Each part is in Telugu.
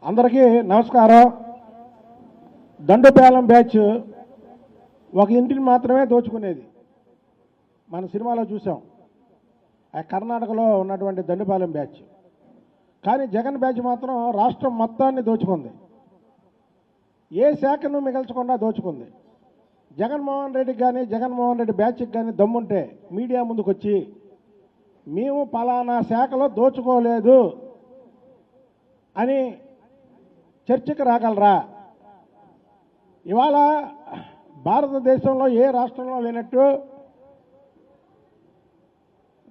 అందరికీ నమస్కారం. దండుపాలెం బ్యాచ్ ఒక ఇంటిని మాత్రమే దోచుకునేది. మన సినిమాలో చూసాం, ఆ కర్ణాటకలో ఉన్నటువంటి దండుపాలెం బ్యాచ్. కానీ జగన్ బ్యాచ్ మాత్రం రాష్ట్రం మొత్తాన్ని దోచుకుంది. ఏ శాఖను మిగల్చకుండా దోచుకుంది. జగన్మోహన్ రెడ్డికి కానీ జగన్మోహన్ రెడ్డి బ్యాచ్కి కానీ దమ్ముంటే మీడియా ముందుకు వచ్చి మేము పలానా శాఖలో దోచుకోలేదు అని చర్చకు రాగలరా? ఇవాళ భారతదేశంలో ఏ రాష్ట్రంలో లేనట్టు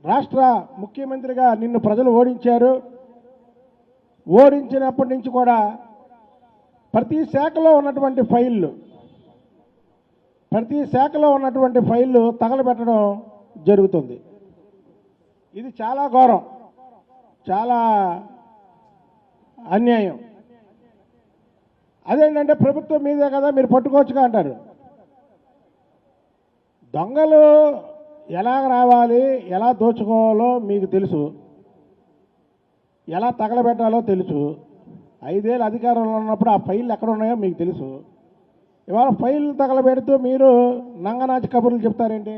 రాష్ట్ర ముఖ్యమంత్రిగా నిన్ను ప్రజలు ఓడించారు. ఓడించినప్పటి నుంచి కూడా ప్రతి శాఖలో ఉన్నటువంటి ఫైళ్ళు తగలబెట్టడం జరుగుతుంది. ఇది చాలా ఘోరం, చాలా అన్యాయం. అదేంటంటే ప్రభుత్వం మీదే కదా, మీరు పట్టుకోవచ్చుగా అంటారు. దొంగలు ఎలా రావాలి, ఎలా దోచుకోవాలో మీకు తెలుసు, ఎలా తగలబెట్టాలో తెలుసు. 5 ఏళ్ళు అధికారంలో ఉన్నప్పుడు ఆ ఫైళ్ళు ఎక్కడ ఉన్నాయో మీకు తెలుసు. ఇవాళ ఫైళ్ళు తగలబెడుతూ మీరు నంగనాచి కబుర్లు చెప్తారేంటి?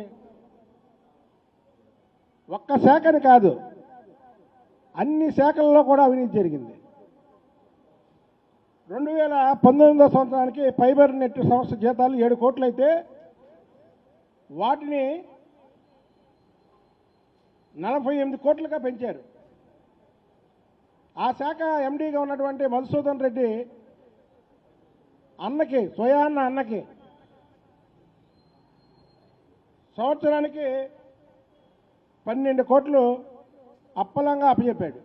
ఒక్క శాఖని కాదు, అన్ని శాఖల్లో కూడా అవినీతి జరిగింది. 2019 సంవత్సరానికి ఫైబర్ నెట్ సంస్థ జీతాలు 7 కోట్లు అయితే వాటిని 48 కోట్లుగా పెంచారు. ఆ శాఖ ఎండీగా ఉన్నటువంటి మధుసూదన్ రెడ్డి అన్నకి, స్వయాన్న అన్నకి సంవత్సరానికి 12 కోట్లు అప్పలంగా అప్పచెప్పాడు.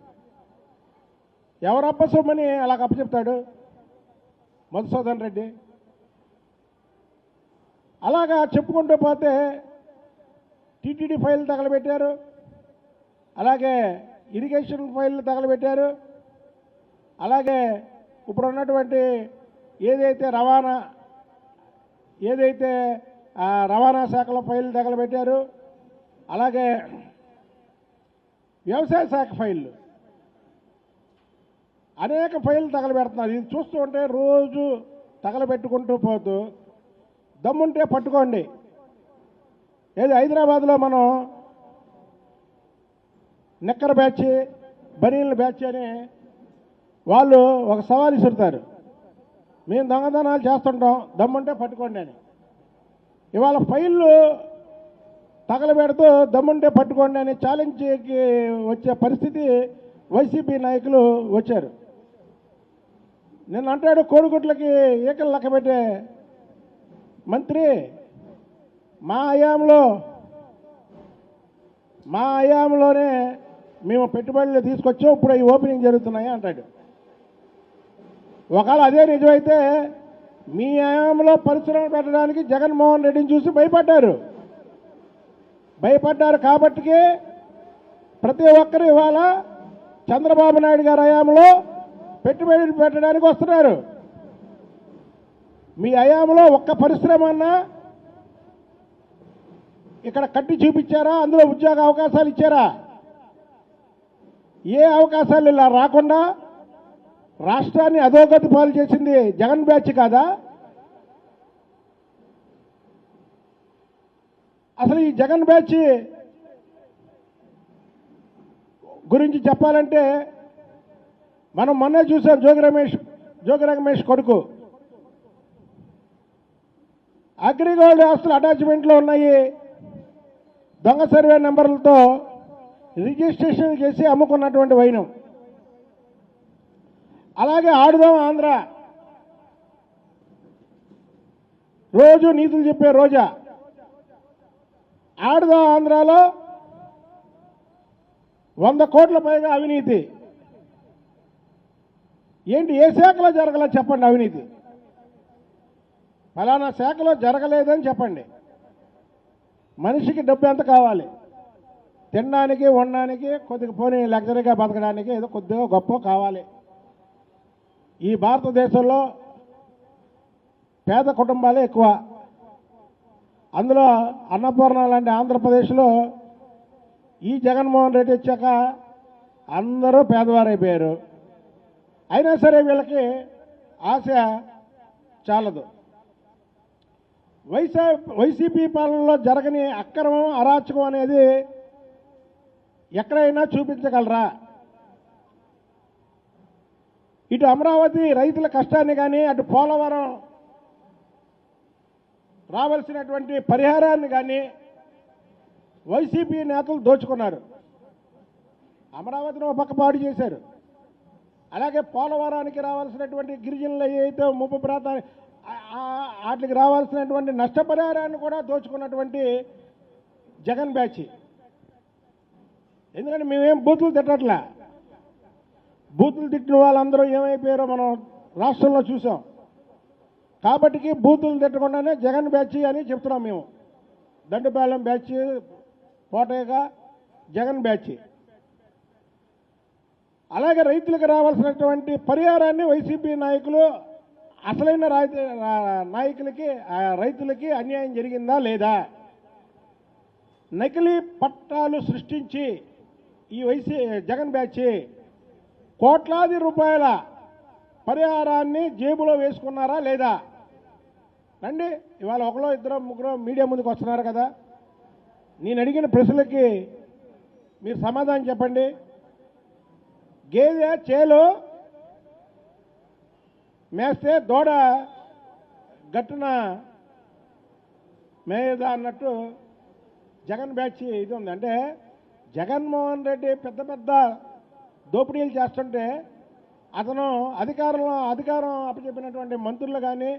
ఎవరు అప్పసొమ్మని అలాగ అప్పచెప్తాడు? మధుసూదన్ రెడ్డి. అలాగా చెప్పుకుంటూ పోతే టీటీడీ ఫైల్ తగలబెట్టారు, అలాగే ఇరిగేషన్ ఫైల్ తగలబెట్టారు, అలాగే ఇప్పుడు ఉన్నటువంటి ఏదైతే రవాణా శాఖలో ఫైల్ తగలబెట్టారు, అలాగే వ్యవసాయ శాఖ ఫైళ్ళు, అనేక ఫైళ్ళు తగలబెడుతున్నారు. ఇది చూస్తూ ఉంటే రోజు తగలబెట్టుకుంటూ పోతూ దమ్ముంటే పట్టుకోండి. ఏది హైదరాబాద్లో మనం నిక్కర బ్యాచ్, బనీళ్ళ బ్యాచ్ అని వాళ్ళు ఒక సవాల్ ఇసురుతారు, మేము దొంగతనాలు చేస్తుంటాం, దమ్ముంటే పట్టుకోండి అని. ఇవాళ ఫైళ్ళు తగలబెడుతూ దమ్ముంటే పట్టుకోండి అని ఛాలెంజ్కి వచ్చే పరిస్థితి వైసీపీ నాయకులు వచ్చారు. నిన్న అంటాడు, కోడిగుడ్లకి ఈకలు లెక్కబెట్టే మంత్రి మా హయాంలోనే మేము పెట్టుబడులు తీసుకొచ్చాం, ఇప్పుడు ఈ ఓపెనింగ్ జరుగుతున్నాయి అంటాడు. ఒకవేళ అదే నిజమైతే మీ హయాంలో పరిశ్రమలు పెట్టడానికి జగన్మోహన్ రెడ్డిని చూసి భయపడ్డారు కాబట్టికే ప్రతి ఒక్కరు ఇవాళ చంద్రబాబు నాయుడు గారి హయాంలో పెట్టుబడులు పెట్టడానికి వస్తున్నారు. మీ హయాంలో ఒక్క పరిశ్రమ అన్నా ఇక్కడ కట్టి చూపించారా? అందులో ఉద్యోగ అవకాశాలు ఇచ్చారా? ఏ అవకాశాలు ఇలా రాకుండా రాష్ట్రాన్ని అధోగతి పాలు చేసింది జగన్ బ్యాచ్ కాదా? అసలు ఈ జగన్ బ్యాచ్ గురించి చెప్పాలంటే మనం మొన్నే చూసాం, జోగి రమేష్ కొడుకు అగ్రిగోల్డ్ ఆస్తులు అటాచ్మెంట్లో ఉన్నాయి, దొంగ సర్వే నెంబర్లతో రిజిస్ట్రేషన్ చేసి అమ్ముకున్నటువంటి వైనం. అలాగే ఆడుదాం ఆంధ్ర, రోజు నీతులు చెప్పే రోజా, ఆడుదాం ఆంధ్రాలో 100 కోట్ల పైగా అవినీతి. ఏంటి, ఏ శాఖలో జరగల చెప్పండి అవినీతి? ఫలానా శాఖలో జరగలేదని చెప్పండి. మనిషికి డబ్బు ఎంత కావాలి? తినడానికి, ఉండడానికి, కొద్దిగా పోనీ లగ్జరీగా బతకడానికి ఏదో కొద్దిగా గొప్ప కావాలి. ఈ భారతదేశంలో పేద కుటుంబాలే ఎక్కువ. అందులో అన్నపూర్ణ లాంటి ఆంధ్రప్రదేశ్లో ఈ జగన్మోహన్ రెడ్డి వచ్చాక అందరూ పేదవారైపోయారు. అయినా సరే వీళ్ళకి ఆశ చాలదు. వైసీపీ పాలనలో జరగని అక్రమం అరాచకం అనేది ఎక్కడైనా చూపించగలరా? ఇటు అమరావతి రైతుల కష్టాన్ని కానీ, అటు పోలవరం రావాల్సినటువంటి పరిహారాన్ని కానీ వైసీపీ నేతలు దోచుకున్నారు. అమరావతిని ఒక పక్క పాడు చేశారు. అలాగే పోలవరానికి రావాల్సినటువంటి గిరిజనులు ఏవైతే ముప్పు ప్రాంతాన్ని వాటికి రావాల్సినటువంటి నష్టపరిహారాన్ని కూడా దోచుకున్నటువంటి జగన్ బ్యాచ్. ఎందుకంటే మేమేం బూతులు తిట్టట్లా. బూతులు తిట్టిన వాళ్ళందరూ ఏమైపోయారో మనం రాష్ట్రంలో చూసాం. కాబట్టి బూతులు తిట్టకుండానే జగన్ బ్యాచ్ అని చెప్తున్నాం మేము. Dandupalem batch, Kotayya Jagan batch. అలాగే రైతులకు రావాల్సినటువంటి పరిహారాన్ని వైసీపీ నాయకులు అసలైన నాయకులకి రైతులకి అన్యాయం జరిగిందా లేదా? నకిలీ పట్టాలు సృష్టించి ఈ జగన్ బ్యాచ్ కోట్లాది రూపాయల పరిహారాన్ని జేబులో వేసుకున్నారా లేదా? రండి, ఇవాళ ఒకరో ఇద్దరు ముగ్గురు మీడియా ముందుకు వస్తున్నారు కదా. నేను అడిగిన ప్రశ్నలకి మీరు సమాధానం చెప్పండి. గేదె చేలో మేస్తే దూడ గట్టున మేయదా అన్నట్టు జగన్ బ్యాచ్ ఇది ఉంది. అంటే జగన్మోహన్ రెడ్డి పెద్ద పెద్ద దోపిడీలు చేస్తుంటే అతను అధికారం అప్పచెప్పినటువంటి మంత్రులు కానీ,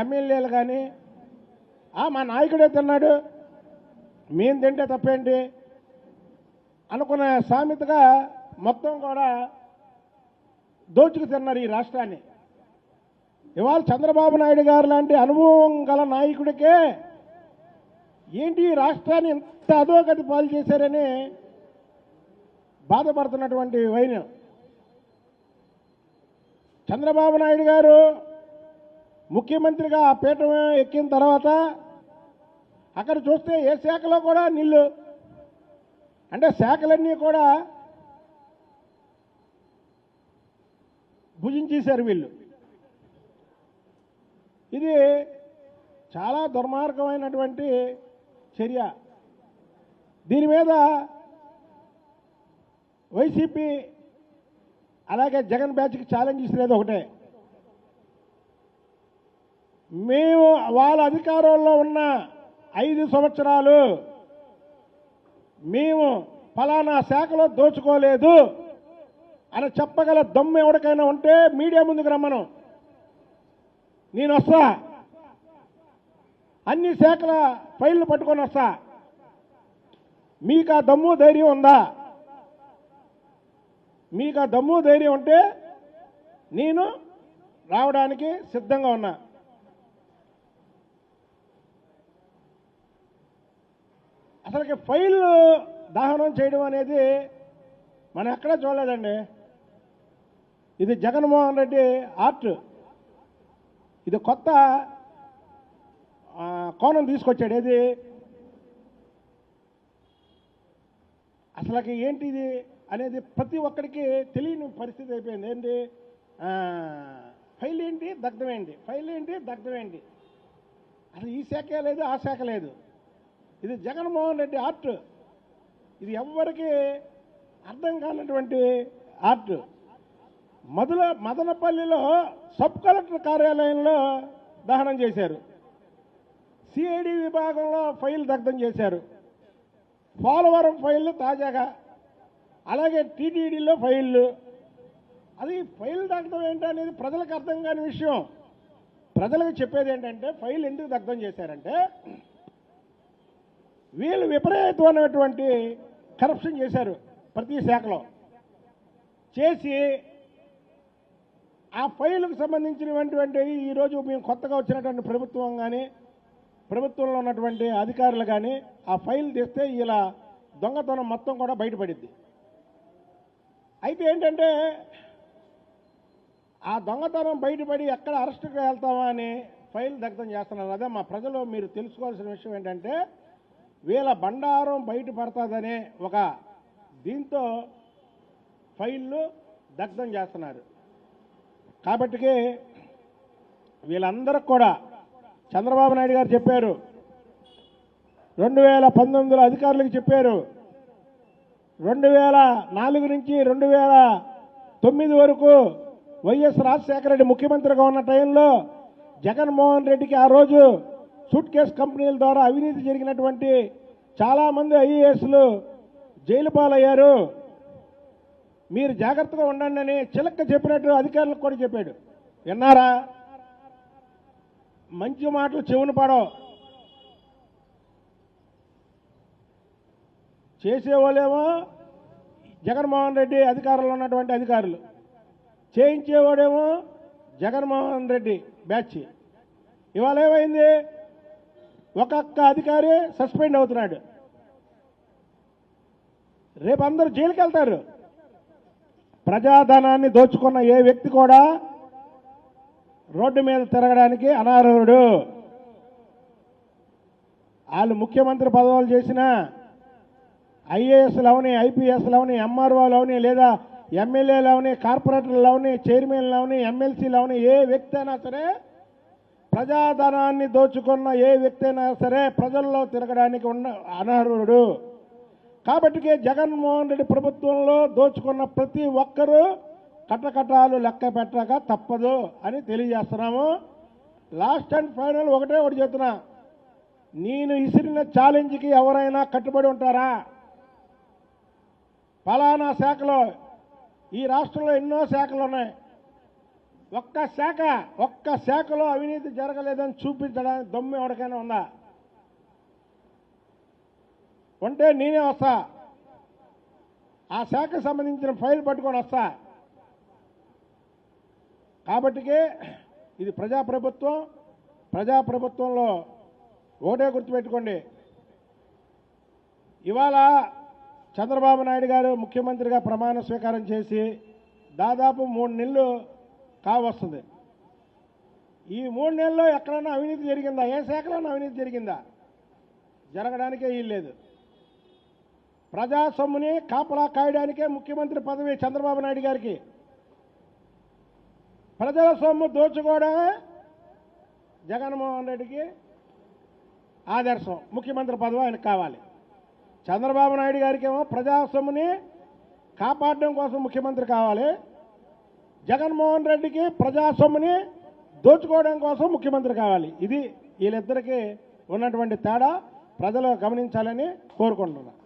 ఎమ్మెల్యేలు కానీ మా నాయకుడే తిన్నాడు, మేము తింటే తప్పేంటి అనుకునే సామెతగా మొత్తం కూడా దోచుకు తిన్నారు ఈ రాష్ట్రాన్ని. ఇవాళ చంద్రబాబు నాయుడు గారు లాంటి అనుభవం గల నాయకుడికే ఏంటి ఈ రాష్ట్రాన్ని ఇంత అధోగతి పాలు చేశారని బాధపడుతున్నటువంటి వైనం. చంద్రబాబు నాయుడు గారు ముఖ్యమంత్రిగా ఆ పీఠం ఎక్కిన తర్వాత అక్కడ చూస్తే ఏ శాఖలో కూడా నీళ్ళు, అంటే శాఖలన్నీ కూడా భుజించేశారు వీళ్ళు. ఇది చాలా దుర్మార్గమైనటువంటి చర్య. దీని మీద వైసీపీ అలాగే జగన్ బ్యాచ్కి ఛాలెంజ్ ఇస్తున్నది ఒకటే. మేము వాళ్ళ అధికారంలో ఉన్న 5 సంవత్సరాలు మేము ఫలానా శాఖలో దోచుకోలేదు అని చెప్పగల దమ్ము ఎవరికైనా ఉంటే మీడియా ముందుకు రమ్మను, నేను వస్తా. అన్ని శాఖల ఫైళ్లు పట్టుకొని వస్తా. మీకు ఆ దమ్ము ధైర్యం ఉందా? మీకు ఆ దమ్ము ధైర్యం ఉంటే నేను రావడానికి సిద్ధంగా ఉన్నా. అసలుకి ఫైల్ దహనం చేయడం అనేది మనం ఎక్కడా చూడలేదండి. ఇది జగన్మోహన్ రెడ్డి ఆర్ట్. ఇది కొత్త కోణం తీసుకొచ్చాడు. ఏది అసలుకి ఏంటిది అనేది ప్రతి ఒక్కరికి తెలియని పరిస్థితి అయిపోయింది. ఏంటి ఫైల్ ఏంటి దగ్ధమేంటి, ఫైల్ ఏంటి దగ్ధమేంటి, అసలు ఈ శాఖ లేదు ఆ శాఖ లేదు. ఇది జగన్మోహన్ రెడ్డి ఆర్ట్. ఇది ఎవ్వరికి అర్థం కానటువంటి ఆర్ట్. మదనపల్లిలో సబ్ కలెక్టర్ కార్యాలయంలో దహనం చేశారు. సిఐడి విభాగంలో ఫైల్ దగ్ధం చేశారు. పోలవరం ఫైళ్ళు తాజాగా, అలాగే టీటీడీలో ఫైళ్ళు. అది ఫైల్ దగ్ధం ఏంటనేది ప్రజలకు అర్థం కాని విషయం. ప్రజలకు చెప్పేది ఏంటంటే ఫైల్ ఎందుకు దగ్ధం చేశారంటే వీళ్ళు విపరీతమైనటువంటి కరప్షన్ చేశారు ప్రతి శాఖలో. చేసి ఆ ఫైలుకు సంబంధించినటువంటి ఈరోజు మేము కొత్తగా వచ్చినటువంటి ప్రభుత్వం కానీ, ప్రభుత్వంలో ఉన్నటువంటి అధికారులు కానీ ఆ ఫైల్ తెస్తే ఇలా దొంగతనం మొత్తం కూడా బయటపడింది. అయితే ఏంటంటే ఆ దొంగతనం బయటపడి ఎక్కడ అరెస్టుకు వెళ్తామా అని ఫైల్ దగ్ధం చేస్తున్నారు. అదే మా ప్రజలు మీరు తెలుసుకోవాల్సిన విషయం ఏంటంటే వీళ్ళ బండారం బయటపడుతుందనే ఒక దీంతో ఫైళ్ళు దగ్ధం చేస్తున్నారు. కాబట్టికి వీళ్ళందరికి కూడా చంద్రబాబు నాయుడు గారు చెప్పారు, 2019లో అధికారులకు చెప్పారు, 2004 నుంచి 2009 వరకు వైఎస్ రాజశేఖర రెడ్డి ముఖ్యమంత్రిగా ఉన్న టైంలో జగన్మోహన్ రెడ్డికి ఆ రోజు సూట్ కేస్ కంపెనీల ద్వారా అవినీతి జరిగినటువంటి చాలామంది ఐఏఎస్లు జైలు పాలయ్యారు, మీరు జాగ్రత్తగా ఉండండి అని చిలక్క చెప్పినట్టు అధికారులకు కూడా చెప్పాడు. విన్నారా? మంచి మాటలు చెవును పడవు. చేసేవాళ్ళేమో జగన్మోహన్ రెడ్డి అధికారంలో ఉన్నటువంటి అధికారులు, చేయించేవాడేమో జగన్మోహన్ రెడ్డి బ్యాచ్. ఇవాళ ఏమైంది? ఒక్కొక్క అధికారి సస్పెండ్ అవుతున్నాడు, రేపు అందరూ జైలుకి వెళ్తారు. ప్రజాధనాన్ని దోచుకున్న ఏ వ్యక్తి కూడా రోడ్డు మీద తిరగడానికి అనర్హుడు. వాళ్ళు ముఖ్యమంత్రి పదవులు చేసిన ఐఏఎస్లు అవని, ఐపీఎస్లు అవని, ఎంఆర్ఓలు అవని, లేదా ఎమ్మెల్యేలు అవని, కార్పొరేటర్లు అవని, చైర్మన్లు అవని, ఎమ్మెల్సీలు అవని, ఏ వ్యక్తి అయినా సరే ప్రజాధనాన్ని దోచుకున్న ఏ వ్యక్తి అయినా సరే ప్రజల్లో తిరగడానికి అనర్హుడు. కాబట్టి జగన్మోహన్ రెడ్డి ప్రభుత్వంలో దోచుకున్న ప్రతి ఒక్కరూ కటకటాలు లెక్క పెట్టక తప్పదు అని తెలియజేస్తున్నాము. లాస్ట్ అండ్ ఫైనల్ ఒకటే చెప్తున్నా, నేను ఇసిరిన ఛాలెంజ్కి ఎవరైనా కట్టుబడి ఉంటారా? ఫలానా శాఖలో, ఈ రాష్ట్రంలో ఎన్నో శాఖలు ఉన్నాయి, ఒక్క శాఖలో అవినీతి జరగలేదని చూపించడానికి దమ్ము ఎవరికైనా ఉందా? ఉంటే నేనే వస్తా, ఆ శాఖకు సంబంధించిన ఫైల్ పట్టుకొని వస్తా. కాబట్టికే ఇది ప్రజాప్రభుత్వం. ప్రజాప్రభుత్వంలో ఒకటే గుర్తుపెట్టుకోండి, ఇవాళ చంద్రబాబు నాయుడు గారు ముఖ్యమంత్రిగా ప్రమాణ స్వీకారం చేసి దాదాపు 3 నెలలు కావస్తుంది. ఈ 3 నెలల్లో ఎక్కడైనా అవినీతి జరిగిందా? ఏ శాఖలోనూ అవినీతి జరిగిందా? జరగడానికే వీల్లేదు. ప్రజా సొమ్ముని కాపలా కాయడానికే ముఖ్యమంత్రి పదవి చంద్రబాబు నాయుడు గారికి. ప్రజల సొమ్ము దోచుకోవడమే జగన్మోహన్ రెడ్డికి ఆదర్శం. ముఖ్యమంత్రి పదవి ఆయనకు కావాలి. చంద్రబాబు నాయుడు గారికి ఏమో ప్రజా సొమ్ముని కాపాడడం కోసం ముఖ్యమంత్రి కావాలి. జగన్మోహన్ రెడ్డికి ప్రజా సొమ్ముని దోచుకోవడం కోసం ముఖ్యమంత్రి కావాలి. ఇది వీళ్ళిద్దరికీ ఉన్నటువంటి తేడా ప్రజలు గమనించాలని కోరుకుంటున్నారు.